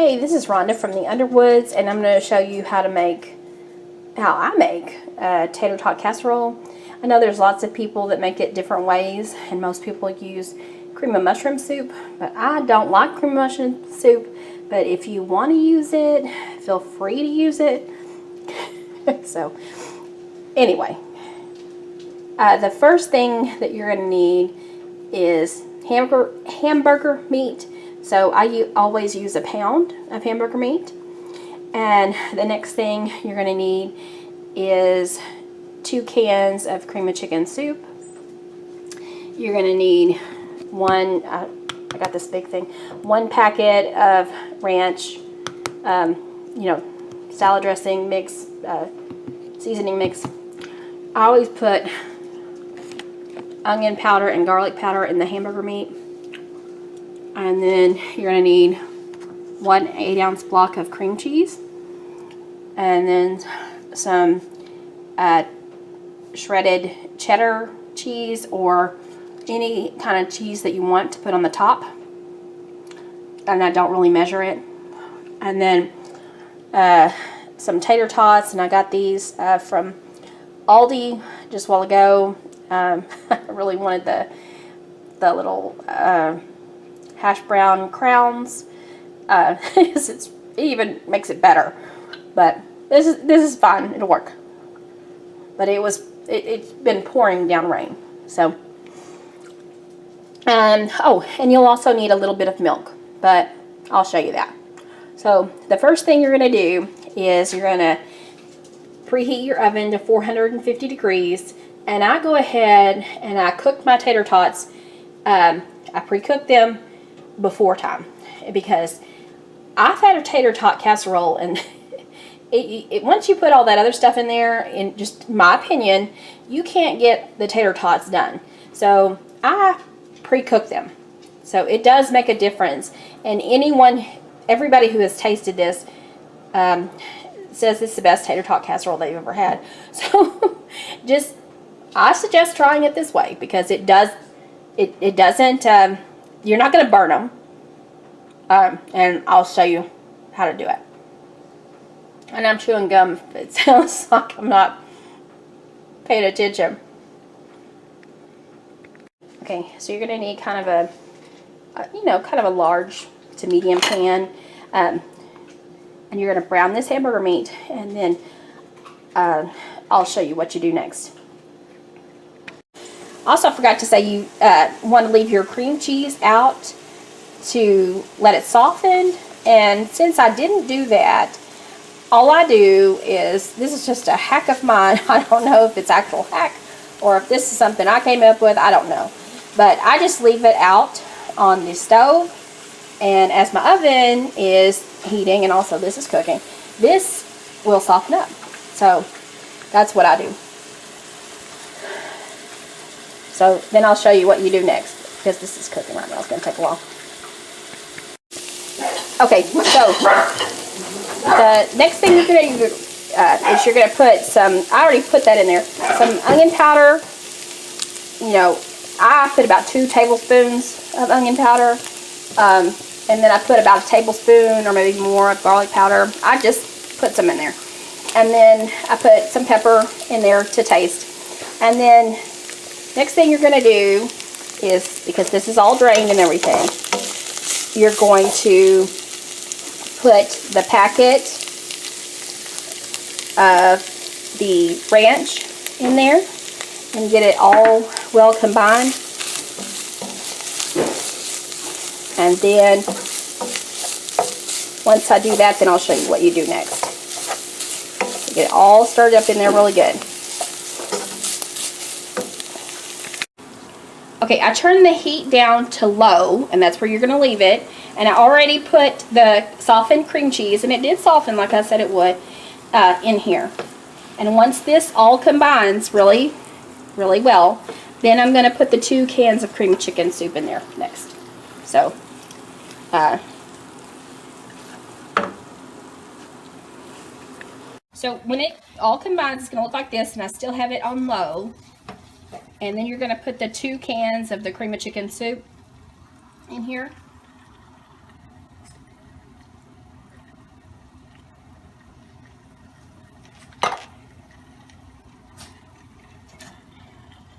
Hey, this is Rhonda from the Underwoods, and I'm going to show you how I make tater tot casserole. I know there's lots of people that make it different ways, and most people use cream of mushroom soup, but I don't like cream of mushroom soup. But if you want to use it, feel free to use it. So, anyway, the first thing that you're going to need is hamburger meat. So I always use a pound of hamburger meat. And the next thing you're going to need is 2 cans of cream of chicken soup. You're going to need I got this big thing, 1 packet of ranch, salad dressing mix, seasoning mix. I always put onion powder and garlic powder in the hamburger meat. And then you're going to need 1 8-ounce block of cream cheese. And then some shredded cheddar cheese or any kind of cheese that you want to put on the top. And I don't really measure it. And then some tater tots, and I got these from Aldi just a while ago. I really wanted the little hash brown crowns. It even makes it better, but this is fine. It'll work. But it's been pouring down rain, so. And you'll also need a little bit of milk, but I'll show you that. So the first thing you're going to do is you're going to preheat your oven to 450 degrees, and I go ahead and I cook my tater tots. I pre-cook them before time, because I've had a tater tot casserole, and once you put all that other stuff in there, in just my opinion, you can't get the tater tots done. So I pre-cook them. So it does make a difference. And everybody who has tasted this says it's the best tater tot casserole they've ever had. So I suggest trying it this way, because it doesn't, you're not going to burn them. And I'll show you how to do it. And I'm chewing gum. It sounds like I'm not paying attention. Okay, so you're going to need kind of a large to medium pan. And you're going to brown this hamburger meat, and then I'll show you what you do next. Also, I forgot to say you want to leave your cream cheese out to let it soften. And since I didn't do that, all I do is, this is just a hack of mine. I don't know if it's actual hack or if this is something I came up with. I don't know. But I just leave it out on the stove. And as my oven is heating, and also this is cooking, this will soften up. So that's what I do. So then I'll show you what you do next, because this is cooking right now. It's going to take a while. Okay, so the next thing you're going to do is you're going to put some, I already put that in there, some onion powder. I put about 2 tablespoons of onion powder. And then I put about a tablespoon or maybe more of garlic powder. I just put some in there. And then I put some pepper in there to taste. And then next thing you're going to do is, because this is all drained and everything, you're going to put the packet of the ranch in there and get it all well combined. And then once I do that, then I'll show you what you do next. Get it all stirred up in there really good. Okay, I turned the heat down to low, and that's where you're going to leave it. And I already put the softened cream cheese, and it did soften like I said it would, in here. And once this all combines really, really well, then I'm going to put the 2 cans of cream chicken soup in there next. So, when it all combines, it's going to look like this, and I still have it on low. And then you're going to put the 2 cans of the cream of chicken soup in here.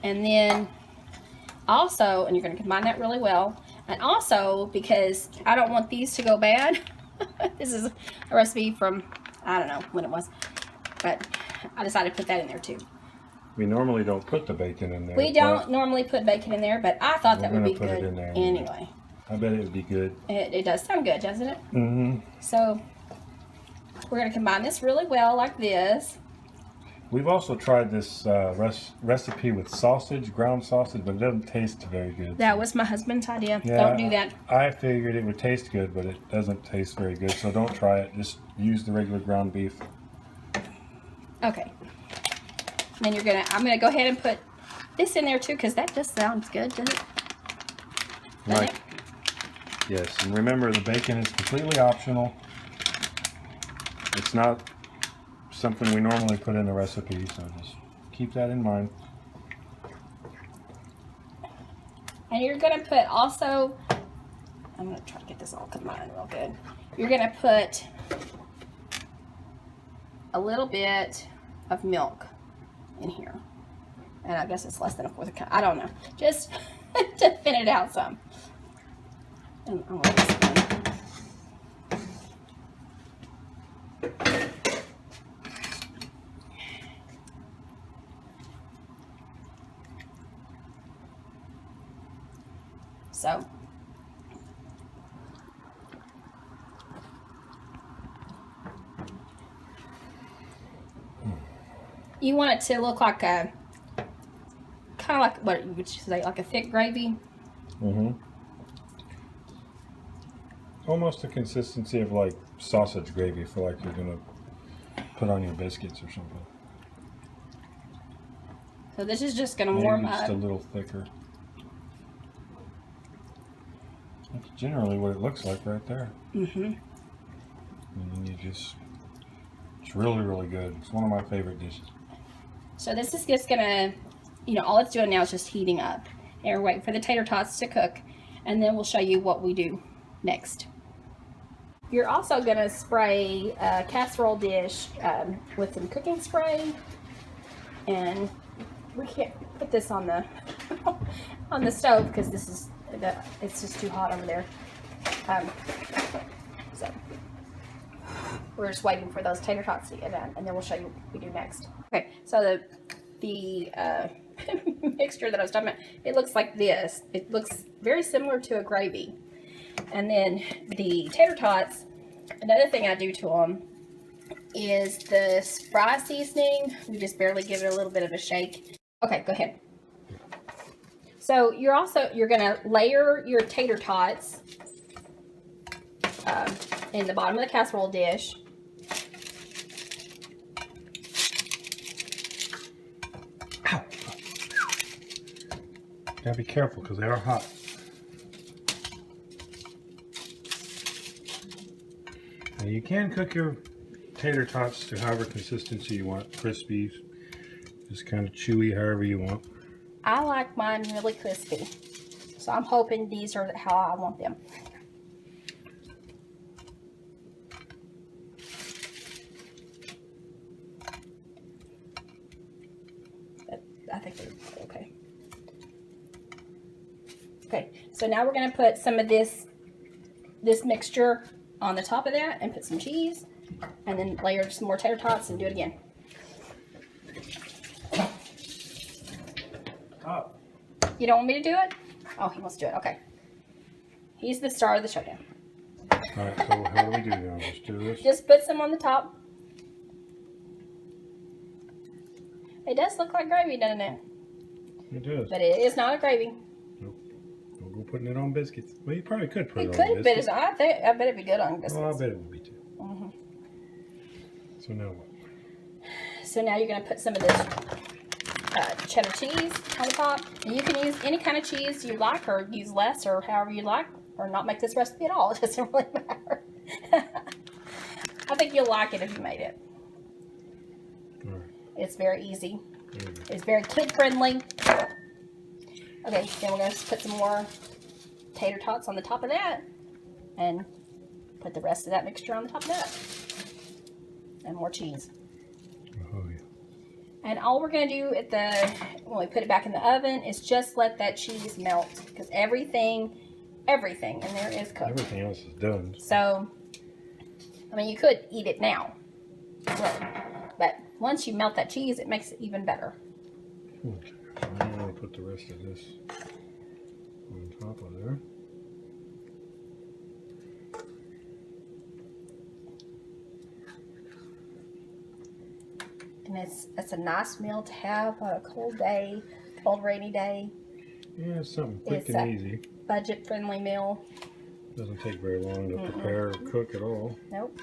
And then also, and you're going to combine that really well. And also, because I don't want these to go bad, this is a recipe from, I don't know when it was, but I decided to put that in there too. We normally don't put the bacon in there. We don't normally put bacon in there, but I thought that would be put good it in there anyway. I bet it would be good. It does sound good, doesn't it? Mm-hmm. So we're going to combine this really well like this. We've also tried this recipe with sausage, ground sausage, but it doesn't taste very good. That was my husband's idea. Yeah, Don't do that. I figured it would taste good, but it doesn't taste very good, so don't try it. Just use the regular ground beef. Okay. And then I'm gonna go ahead and put this in there too, because that just sounds good, doesn't it? Right. Yes, and remember the bacon is completely optional. It's not something we normally put in the recipe, so just keep that in mind. And you're gonna put also, I'm gonna try to get this all combined real good. You're gonna put a little bit of milk in here. And I guess it's less than a fourth of a cup. I don't know. Just to thin it out some. And I'm gonna this one. So you want it to look like a kind of like what you would say, like a thick gravy. Mm-hmm. Almost the consistency of like sausage gravy. I feel like you're gonna put on your biscuits or something. So this is just gonna Maybe warm just up. a little thicker. That's generally what it looks like right there. Mm-hmm. And then it's really, really good. It's one of my favorite dishes. So this is just gonna, all it's doing now is just heating up. And we're waiting for the tater tots to cook, and then we'll show you what we do next. You're also gonna spray a casserole dish with some cooking spray, and we can't put this on the on the stove because it's just too hot over there. So we're just waiting for those tater tots to get done, and then we'll show you what we do next. Okay, so the mixture that I was talking about, it looks like this. It looks very similar to a gravy. And then the tater tots, another thing I do to them is the fry seasoning. We just barely give it a little bit of a shake. Okay, go ahead. So you're gonna layer your tater tots in the bottom of the casserole dish. Ow. Gotta be careful because they are hot. Now you can cook your tater tots to however consistency you want. Crispy, just kind of chewy, however you want. I like mine really crispy. So I'm hoping these are how I want them. I think they're okay. Okay, so now we're going to put some of this mixture on the top of that and put some cheese and then layer some more tater tots and do it again. Oh. You don't want me to do it? Oh, he wants to do it. Okay. He's the star of the show now. Alright, so how do we do now? Just do this? Just put some on the top. It does look like gravy, doesn't it? It does. But it is not a gravy. Nope. Don't go putting it on biscuits. Well, you probably could put it on Could, biscuits. but I bet it'd be good on biscuits. Well, I bet it would be too. Mm-hmm. So now what? So now you're going to put some of this cheddar cheese on the top. And you can use any kind of cheese you like, or use less, or however you like, or not make this recipe at all. It doesn't really matter. I think you'll like it if you made it. All right. It's very easy. It's very kid friendly. Okay, then we're going to put some more tater tots on the top of that, and put the rest of that mixture on the top of that, and more cheese. Oh yeah. And all we're going to do when we put it back in the oven is just let that cheese melt, because everything in there is cooked. Everything else is done. So, I mean, you could eat it now, but once you melt that cheese, it makes it even better. Okay, so I'm going to put the rest of this on top of there. And it's a nice meal to have on a cold day, cold rainy day. Yeah, it's something quick and easy. Budget friendly meal. Doesn't take very long to prepare or cook at all. Nope.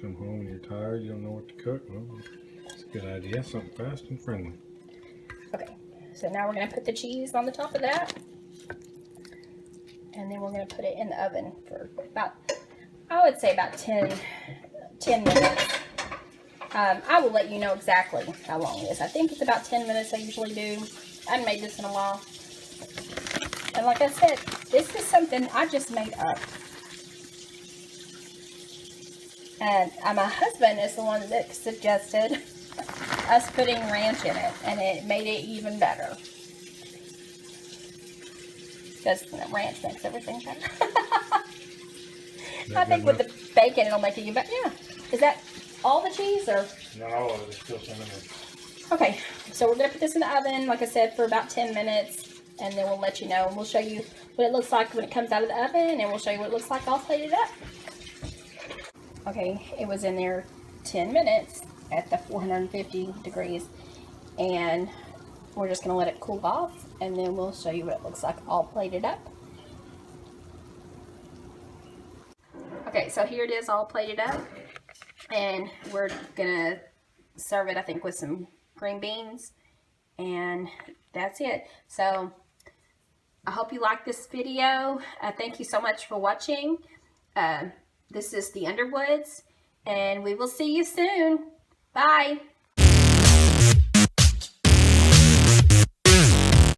Come home and you're tired, you don't know what to cook. Well, it's a good idea. Something fast and friendly. Okay, so now we're going to put the cheese on the top of that. And then we're going to put it in the oven for about, I would say about 10 minutes. I will let you know exactly how long it is. I think it's about 10 minutes I usually do. I haven't made this in a while. And like I said, this is something I just made up. And my husband is the one that suggested us putting ranch in it, and it made it even better. Because ranch makes everything better. I think with the bacon, it'll make it even better. Yeah. Is that all the cheese, or? No, there's still some in there. Okay, so we're going to put this in the oven, like I said, for about 10 minutes. And then we'll let you know. And we'll show you what it looks like when it comes out of the oven. And we'll show you what it looks like all plated up. Okay, it was in there 10 minutes at the 450 degrees. And we're just going to let it cool off. And then we'll show you what it looks like all plated up. Okay, so here it is all plated up. And we're going to serve it, I think, with some green beans. And that's it. So I hope you like this video. Thank you so much for watching. This is the Underwoods, and we will see you soon. Bye.